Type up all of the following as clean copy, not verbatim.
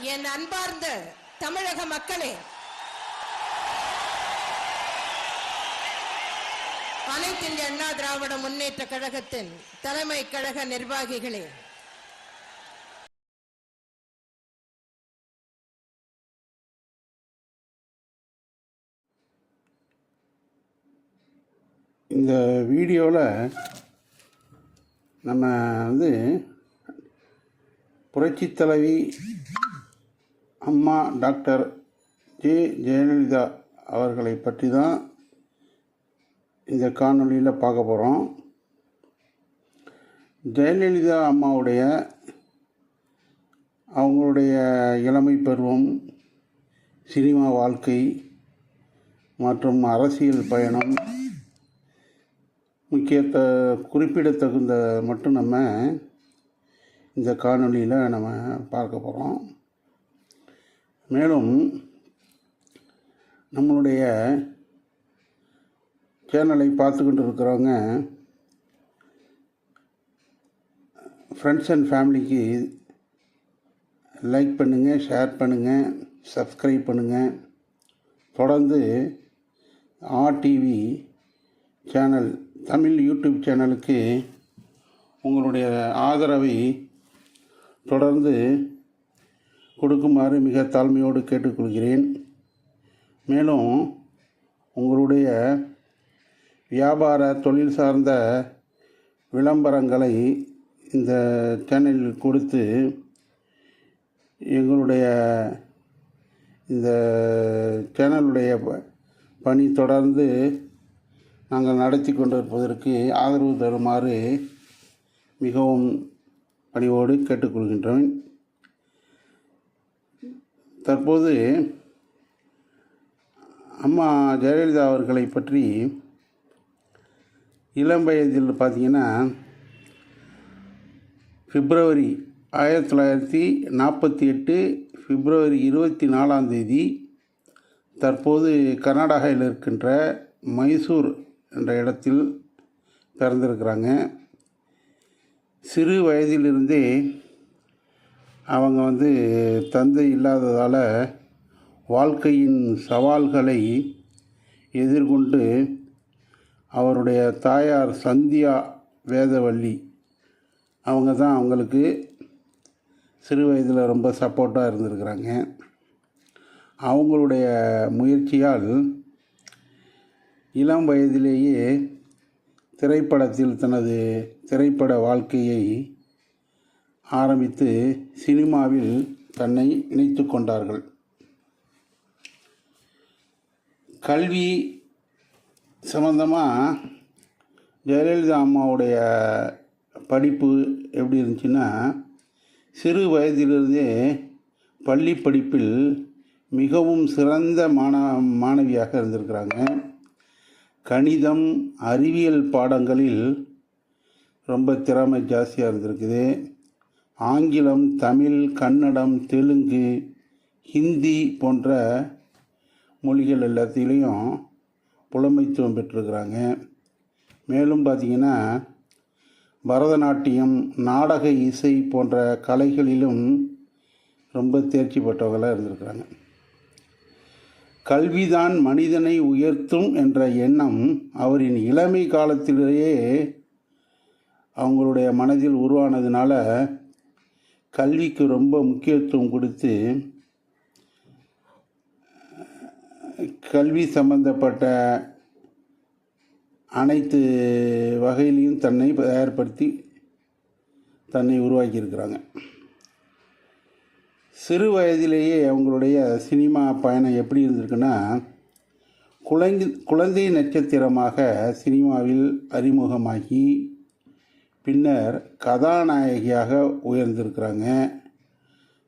என் அன்பார்ந்த தமிழக மக்களே, அனைத்து இந்திய அண்ணா திராவிட முன்னேற்ற கழகத்தின் தலைமை கழக நிர்வாகிகளே, இந்த வீடியோவில் நம்ம புரட்சித் தலைவி அம்மா டாக்டர் ஜெயலலிதா அவர்களை பற்றி தான் இந்த காணொளியில் பார்க்க போகிறோம். ஜெயலலிதா அம்மாவுடைய அவங்களுடைய இளமை பருவம், சினிமா வாழ்க்கை மற்றும் அரசியல் பயணம் குறிப்பிடத்தகுந்த மட்டும் நம்ம இந்த காணொளியில் நம்ம பார்க்க போகிறோம். மேலும் நம்மளுடைய சேனலை பார்த்துக்கிட்டு இருக்கிறவங்க ஃப்ரெண்ட்ஸ் அண்ட் ஃபேமிலிக்கு லைக் பண்ணுங்கள், ஷேர் பண்ணுங்கள், சப்ஸ்கிரைப் பண்ணுங்கள். தொடர்ந்து ஆர்டிவி சேனல் தமிழ் யூடியூப் சேனலுக்கு உங்களுடைய ஆதரவை தொடர்ந்து கொடுக்குமாறு மிக தாழ்மையோடு கேட்டுக்கொள்கிறேன். மேலும் உங்களுடைய வியாபார தொழில் சார்ந்த விளம்பரங்களை இந்த சேனலில் கொடுத்து எங்களுடைய இந்த சேனலுடைய பணி தொடர்ந்து நாங்கள் நடத்தி கொண்டிருப்பதற்கு ஆதரவு தருமாறு மிகவும் பணிவோடு கேட்டுக்கொள்கின்றேன். தற்போது அம்மா ஜெயலலிதா அவர்களை பற்றி இளம் வயதில் பார்த்திங்கன்னா பிப்ரவரி 1948 பிப்ரவரி 24 தற்போது கர்நாடகாவில் இருக்கின்ற மைசூர் என்ற இடத்தில் பிறந்திருக்கிறாங்க. சிறு வயதிலிருந்தே அவங்க தந்தை இல்லாததால் வாழ்க்கையின் சவால்களை எதிர்கொண்டு அவருடைய தாயார் சந்தியா வேதவள்ளி அவங்க தான் அவங்களுக்கு சிறு வயதில் ரொம்ப சப்போர்ட்டாக இருந்திருக்கிறாங்க. அவங்களுடைய முயற்சியால் இளம் வயதிலேயே திரைப்படத்தில் தனது திரைப்பட வாழ்க்கையை ஆரம்பித்து சினிமாவில் தன்னை இணைத்து கொண்டார்கள். கல்வி சம்பந்தமாக ஜெயலலிதா அம்மாவுடைய படிப்பு எப்படி இருந்துச்சுன்னா, சிறு வயதிலிருந்தே பள்ளி படிப்பில் மிகவும் சிறந்த மாணவியாக இருந்திருக்கிறாங்க. கணிதம், அறிவியல் பாடங்களில் ரொம்ப திறமை ஜாஸ்தியாக இருந்திருக்குது. ஆங்கிலம், தமிழ், கன்னடம், தெலுங்கு, ஹிந்தி போன்ற மொழிகள் எல்லாத்திலையும் புலமைத்துவம் பெற்றிருக்கிறாங்க. மேலும் பார்த்திங்கன்னா பரதநாட்டியம், நாடக இசை போன்ற கலைகளிலும் ரொம்ப தேர்ச்சி பெற்றவர்களாக இருந்திருக்கிறாங்க. கல்விதான் மனிதனை உயர்த்தும் என்ற எண்ணம் அவரின் இளமை காலத்திலேயே அவங்களுடைய மனதில் உருவானதுனால கல்விக்கு ரொம்ப முக்கியத்துவம் கொடுத்து கல்வி சம்பந்தப்பட்ட அனைத்து வகையிலையும் தன்னை தயார்படுத்தி தன்னை உருவாக்கியிருக்கிறாங்க. சிறு வயதிலேயே அவங்களுடைய சினிமா பயணம் எப்படி இருந்திருக்குன்னா, குழந்தை நட்சத்திரமாக சினிமாவில் அறிமுகமாகி பின்னர் கதாநாயகியாக உயர்ந்திருக்கிறாங்க.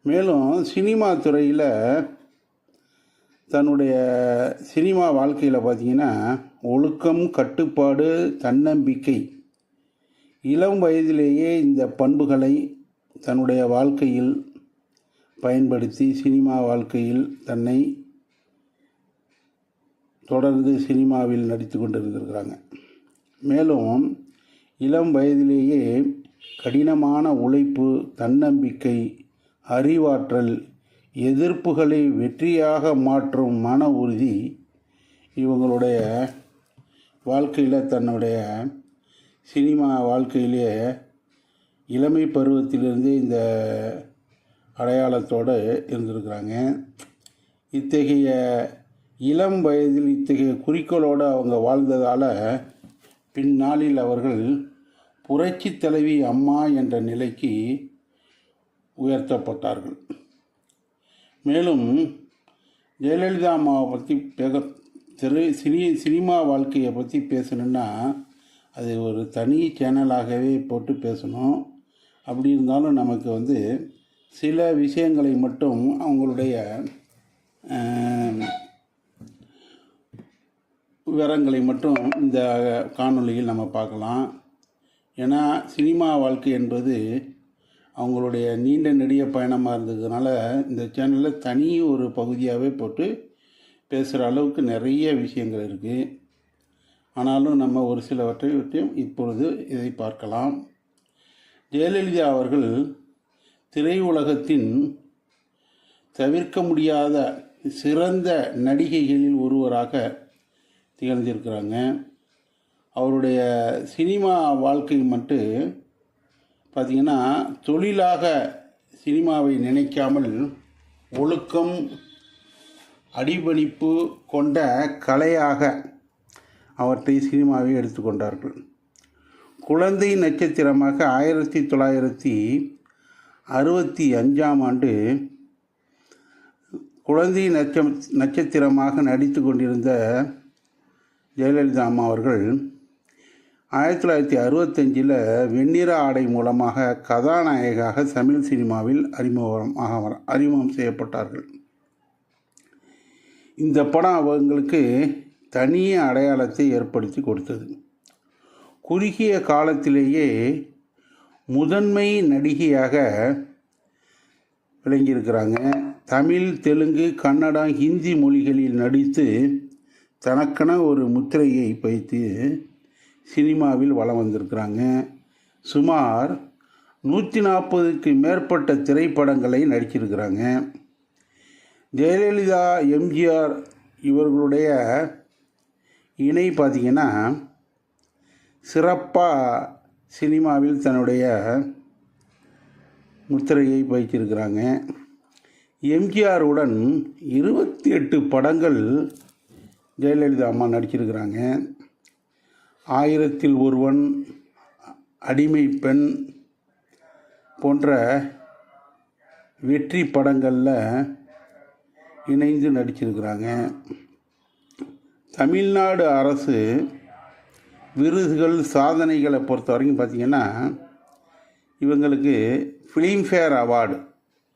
மேலும் சினிமா துறையில் தன்னுடைய சினிமா வாழ்க்கையில் பார்த்திங்கன்னா ஒழுக்கம், கட்டுப்பாடு, தன்னம்பிக்கை, இளம் வயதிலேயே இந்த பண்புகளை தன்னுடைய வாழ்க்கையில் பயன்படுத்தி சினிமா வாழ்க்கையில் தன்னை தொடர்ந்து சினிமாவில் நடித்து கொண்டிருந்திருக்கிறாங்க. மேலும் இளம் வயதிலேயே கடினமான உழைப்பு, தன்னம்பிக்கை, அறிவாற்றல் எதிர்ப்புகளை வெற்றியாக மாற்றும் மன உறுதி இவங்களுடைய வாழ்க்கையில், தன்னுடைய சினிமா வாழ்க்கையிலே இளமை பருவத்திலிருந்தே இந்த அடையாளத்தோடு இருந்திருக்கிறாங்க. இத்தகைய இளம் வயதில் இத்தகைய குறிக்கோளோடு அவங்க வாழ்ந்ததால் பின்னாளில் அவர்கள் புரட்சி தலைவி அம்மா என்ற நிலைக்கு உயர்த்தப்பட்டார்கள். மேலும் ஜெயலலிதா அம்மாவை பற்றி சினிமா வாழ்க்கையை பற்றி பேசணுன்னா அது ஒரு தனி சேனலாகவே போட்டு பேசணும். அப்படி இருந்தாலும் நமக்கு சில விஷயங்களை மட்டும் அவங்களுடைய விவரங்களை மட்டும் இந்த காணொளியில் நம்ம பார்க்கலாம். ஏன்னா சினிமா வாழ்க்கை என்பது அவங்களுடைய நீண்ட நெடிய பயணமாக இருந்ததுனால இந்த சேனலில் தனி ஒரு பகுதியாகவே போட்டு பேசுகிற அளவுக்கு நிறைய விஷயங்கள் இருக்குது. ஆனாலும் நம்ம ஒரு சிலவற்றையும் இப்பொழுது இதை பார்க்கலாம். ஜெயலலிதா அவர்கள் திரையுலகத்தின் தவிர்க்க முடியாத சிறந்த நடிகைகளில் ஒருவராக திகழ்ந்திருக்கிறாங்க. அவருடைய சினிமா வாழ்க்கை மட்டும் பார்த்திங்கன்னா தொழிலாக சினிமாவை நினைக்காமல் ஒழுக்கம், அடிபணிப்பு கொண்ட கலையாக அவற்றை சினிமாவை எடுத்துக்கொண்டார்கள். குழந்தை நட்சத்திரமாக 1965ஆம் ஆண்டு குழந்தை நட்சத்திரமாக நடித்து கொண்டிருந்த ஜெயலலிதா அம்மா அவர்கள் 1965 வெண்ணிற ஆடை மூலமாக கதாநாயகாக தமிழ் சினிமாவில் அறிமுகம் செய்யப்பட்டார்கள். இந்த படம் அவங்களுக்கு தனிய அடையாளத்தை ஏற்படுத்தி கொடுத்தது. குறுகிய காலத்திலேயே முதன்மை நடிகையாக விளங்கியிருக்கிறாங்க. தமிழ், தெலுங்கு, கன்னடம், ஹிந்தி மொழிகளில் நடித்து தனக்கென ஒரு முத்திரையை வைத்து சினிமாவில் வலம் வந்திருக்கிறாங்க. சுமார் 140க்கு மேற்பட்ட திரைப்படங்களை நடிச்சிருக்கிறாங்க. ஜெயலலிதா, எம்ஜிஆர் இவர்களுடைய இணை பார்த்திங்கன்னா சிறப்பாக சினிமாவில் தன்னுடைய முத்திரையை வைத்திருக்கிறாங்க. எம்ஜிஆருடன் 28 படங்கள் ஜெயலலிதா அம்மா நடிச்சிருக்கிறாங்க. 1000ல் ஒருவன், அடிமை பெண் போன்ற வெற்றி படங்களில் இணைந்து நடிச்சிருக்கிறாங்க. தமிழ்நாடு அரசு விருதுகள் சாதனைகளை பொறுத்த வரைக்கும் பார்த்திங்கன்னா இவங்களுக்கு ஃபிலிம்ஃபேர் அவார்டு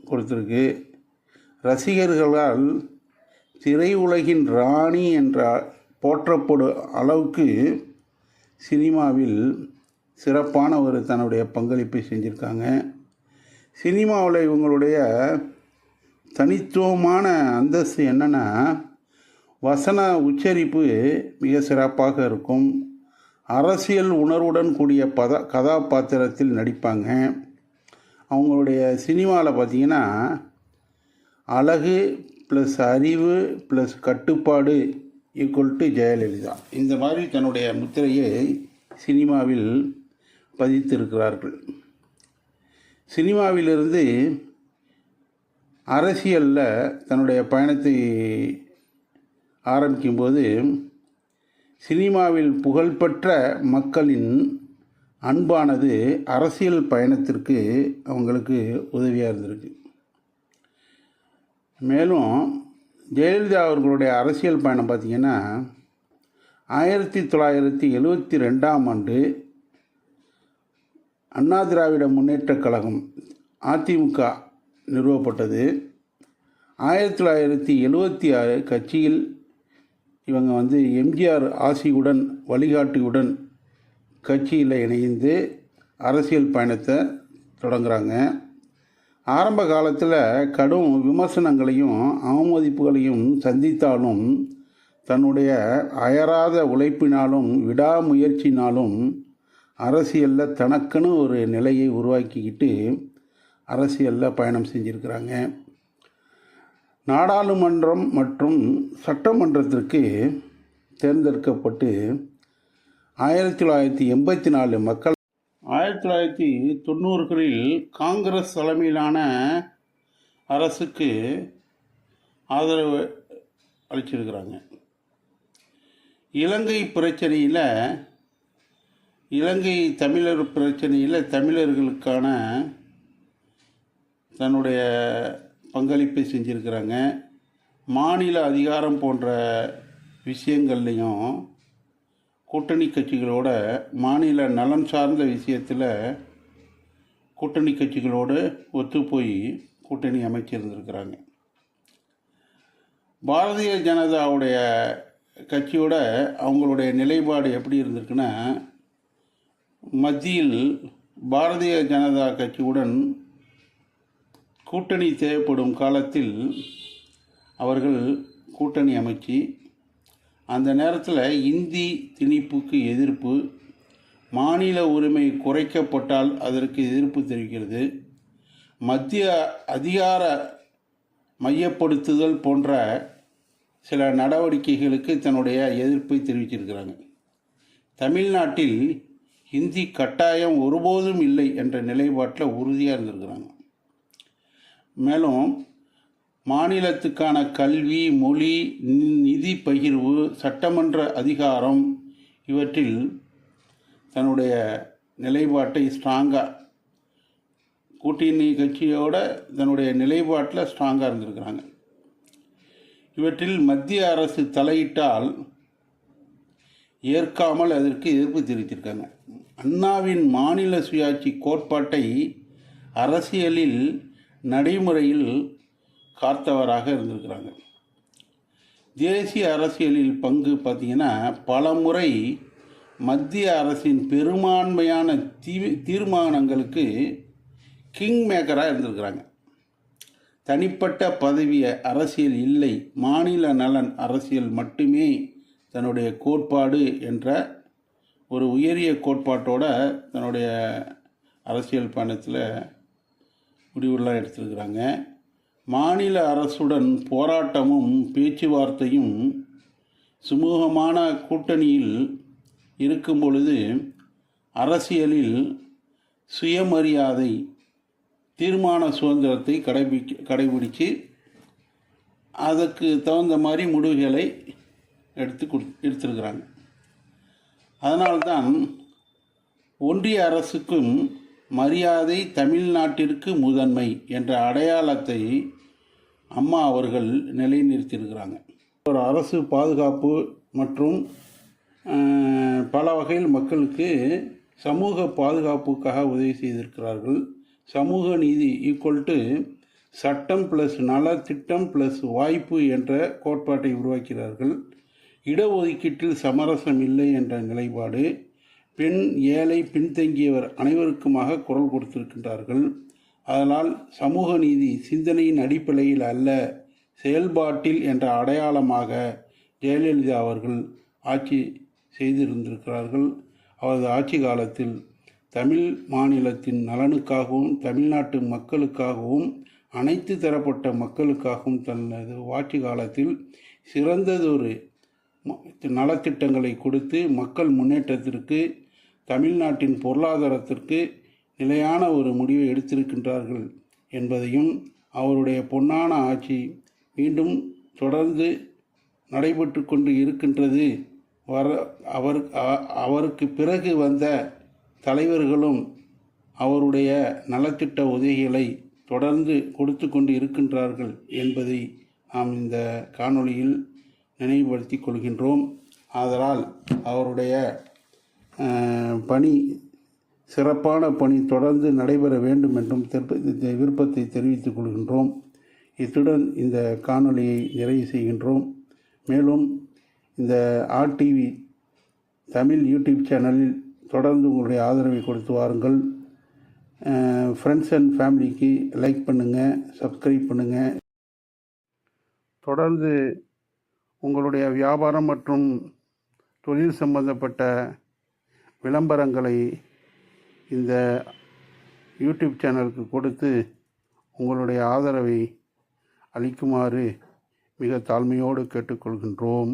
கொடுத்துருக்கு. ரசிகர்களால் திரையுலகின் ராணி என்ற போற்றப்படும் அளவுக்கு சினிமாவில் சிறப்பான ஒரு தன்னுடைய பங்களிப்பை செஞ்சுருக்காங்க. சினிமாவில் இவங்களுடைய தனித்துவமான அந்தஸ்து என்னென்னா வசன உச்சரிப்பு மிக சிறப்பாக இருக்கும். அரசியல் உணர்வுடன் கூடிய கதாபாத்திரத்தில் நடிப்பாங்க. அவங்களுடைய சினிமாவில் பார்த்திங்கன்னா அழகு ப்ளஸ் அறிவு ப்ளஸ் கட்டுப்பாடு ஈக்குவல் ஜெயலலிதா, இந்த மாதிரி தன்னுடைய முத்திரையை சினிமாவில் பதித்திருக்கிறார்கள். சினிமாவிலிருந்து அரசியலில் தன்னுடைய பயணத்தை ஆரம்பிக்கும்போது சினிமாவில் புகழ்பெற்ற மக்களின் அன்பானது அரசியல் பயணத்திற்கு அவங்களுக்கு உதவியாக இருந்திருக்கு. மேலும் ஜெயலலிதா அவர்களுடைய அரசியல் பயணம் பார்த்திங்கன்னா 1972ஆம் ஆண்டு அண்ணா திராவிட முன்னேற்றக் கழகம் அதிமுக நிறுவப்பட்டது. 1976 கட்சியில் இவங்க எம்ஜிஆர் ஆசியுடன் வழிகாட்டியுடன் கட்சியில் இணைந்து அரசியல் பயணத்தை தொடங்குகிறாங்க. ஆரம்ப காலத்தில் கடும் விமர்சனங்களையும் அவமதிப்புகளையும் சந்தித்தாலும் தன்னுடைய அயராத உழைப்பினாலும் விடாமுயற்சினாலும் அரசியலில் தனக்குன்னு ஒரு நிலையை உருவாக்கிக்கிட்டு அரசியலில் பயணம் செஞ்சுருக்கிறாங்க. நாடாளுமன்றம் மற்றும் சட்டமன்றத்திற்கு தேர்ந்தெடுக்கப்பட்டு 1984 மக்கள் 1990களில் காங்கிரஸ் தலைமையிலான அரசுக்கு ஆதரவு அளிச்சிருக்கிறாங்க. இலங்கை தமிழர் பிரச்சனையில் தமிழர்களுக்கான தன்னுடைய பங்களிப்பை செஞ்சுருக்கிறாங்க. மாநில அதிகாரம் போன்ற விஷயங்கள்லையும் கூட்டணி கட்சிகளோட மாநில நலன் சார்ந்த விஷயத்தில் கூட்டணி கட்சிகளோடு ஒத்து போய் கூட்டணி அமைச்சிருந்துருக்கிறாங்க. பாரதிய ஜனதாவுடைய கட்சியோட அவங்களுடைய நிலைப்பாடு எப்படி இருந்திருக்குன்னா, மத்தியில் பாரதிய ஜனதா கட்சியுடன் கூட்டணி தேவைப்படும் காலத்தில் அவர்கள் கூட்டணி அமைச்சு, அந்த நேரத்தில் இந்தி திணிப்புக்கு எதிர்ப்பு, மாநில உரிமை குறைக்கப்பட்டால் அதற்கு எதிர்ப்பு தெரிவிக்கிறது, மத்திய அதிகார மையப்படுத்துதல் போன்ற சில நடவடிக்கைகளுக்கு தன்னுடைய எதிர்ப்பை தெரிவிச்சிருக்கிறாங்க. தமிழ்நாட்டில் ஹிந்தி கட்டாயம் ஒருபோதும் இல்லை என்ற நிலைப்பாட்டில் உறுதியாக இருந்திருக்கிறாங்க. மேலும் மாநிலத்துக்கான கல்வி, மொழி, நிதி பகிர்வு, சட்டமன்ற அதிகாரம் இவற்றில் தன்னுடைய நிலைப்பாட்டை ஸ்ட்ராங்காக கூட்டணி கட்சியோட தன்னுடைய நிலைப்பாட்டில் ஸ்ட்ராங்காக இருந்திருக்கிறாங்க. இவற்றில் மத்திய அரசு தலையிட்டால் ஏற்காமல் அதற்கு எதிர்ப்பு தெரிவித்திருக்காங்க. அண்ணாவின் மாநில சுயாட்சி கோட்பாட்டை அரசியலில் நடைமுறையில் காத்தவராக இருந்திருக்கிறாங்க. தேசிய அரசியலில் பங்கு பார்த்திங்கன்னா பல முறை மத்திய அரசின் பெரும்பான்மையான தீர்மானங்களுக்கு கிங் மேக்கராக இருந்திருக்கிறாங்க. தனிப்பட்ட பதவி அரசியல் இல்லை, மாநில நலன் அரசியல் மட்டுமே தன்னுடைய கோட்பாடு என்ற ஒரு உயரிய கோட்பாட்டோட தன்னுடைய அரசியல் பயணத்தில் முடிவுலாம் எடுத்திருக்கிறாங்க. மாநில அரசுடன் போராட்டமும் பேச்சுவார்த்தையும் சுமூகமான கூட்டணியில் இருக்கும் பொழுது அரசியலில் சுயமரியாதை, தீர்மான சுதந்திரத்தை கடைபிடித்து அதற்கு தகுந்த மாதிரி முடிவுகளை எடுத்திருக்கிறாங்க. அதனால்தான் ஒன்றிய அரசுக்கும் மரியாதை, தமிழ்நாட்டிற்கு முதன்மை என்ற அடையாளத்தை அம்மா அவர்கள் நிலைநிறுத்தியிருக்கிறாங்க. ஒரு அரசு பாதுகாப்பு மற்றும் பல வகையில் மக்களுக்கு சமூக பாதுகாப்புக்காக உதவி செய்திருக்கிறார்கள். சமூக நீதி ஈக்குவல் சட்டம் ப்ளஸ் நலத்திட்டம் ப்ளஸ் வாய்ப்பு என்ற கோட்பாட்டை உருவாக்கிறார்கள். இடஒதுக்கீட்டில் சமரசம் இல்லை என்ற நிலைப்பாடு, பெண், ஏழை, பின்தங்கியவர் அனைவருக்குமாக குரல் கொடுத்திருக்கின்றார்கள். அதனால் சமூக நீதி சிந்தனையின் அடிப்படையில் அல்ல, செயல்பாட்டில் என்ற அடையாளமாக ஜெயலலிதா அவர்கள் ஆட்சி செய்திருந்திருக்கிறார்கள். அவரது ஆட்சி காலத்தில் தமிழ் மாநிலத்தின் நலனுக்காகவும் தமிழ்நாட்டு மக்களுக்காகவும் அனைத்து தரப்பட்ட மக்களுக்காகவும் தனது ஆட்சி காலத்தில் சிறந்ததொரு நலத்திட்டங்களை கொடுத்து மக்கள் முன்னேற்றத்திற்கு, தமிழ்நாட்டின் பொருளாதாரத்திற்கு நிலையான ஒரு முடிவை எடுத்திருக்கின்றார்கள் என்பதையும், அவருடைய பொன்னான ஆட்சி மீண்டும் தொடர்ந்து நடைபெற்று கொண்டு இருக்கின்றது. அவருக்கு பிறகு வந்த தலைவர்களும் அவருடைய நலத்திட்ட உதவிகளை தொடர்ந்து கொடுத்து கொண்டு இருக்கின்றார்கள் என்பதை நாம் இந்த காணொளியில் நினைவுபடுத்தி கொள்கின்றோம். ஆதலால் அவருடைய பணி, சிறப்பான பணி தொடர்ந்து நடைபெற வேண்டும் என்றும் விருப்பத்தை தெரிவித்துக் கொள்கின்றோம். இத்துடன் இந்த காணொளியை நிறைவு செய்கின்றோம். மேலும் இந்த ஆர்டிவி தமிழ் யூடியூப் சேனலில் தொடர்ந்து உங்களுடைய ஆதரவை கொடுத்து வாருங்கள். ஃப்ரெண்ட்ஸ் அண்ட் ஃபேமிலிக்கு லைக் பண்ணுங்கள், சப்ஸ்கிரைப் பண்ணுங்கள். தொடர்ந்து உங்களுடைய வியாபாரம் மற்றும் தொழில் சம்பந்தப்பட்ட விளம்பரங்களை இந்த யூடியூப் சேனலுக்கு கொடுத்து உங்களுடைய ஆதரவை அளிக்குமாறு மிக தாழ்மையோடு கேட்டுக்கொள்கின்றோம்.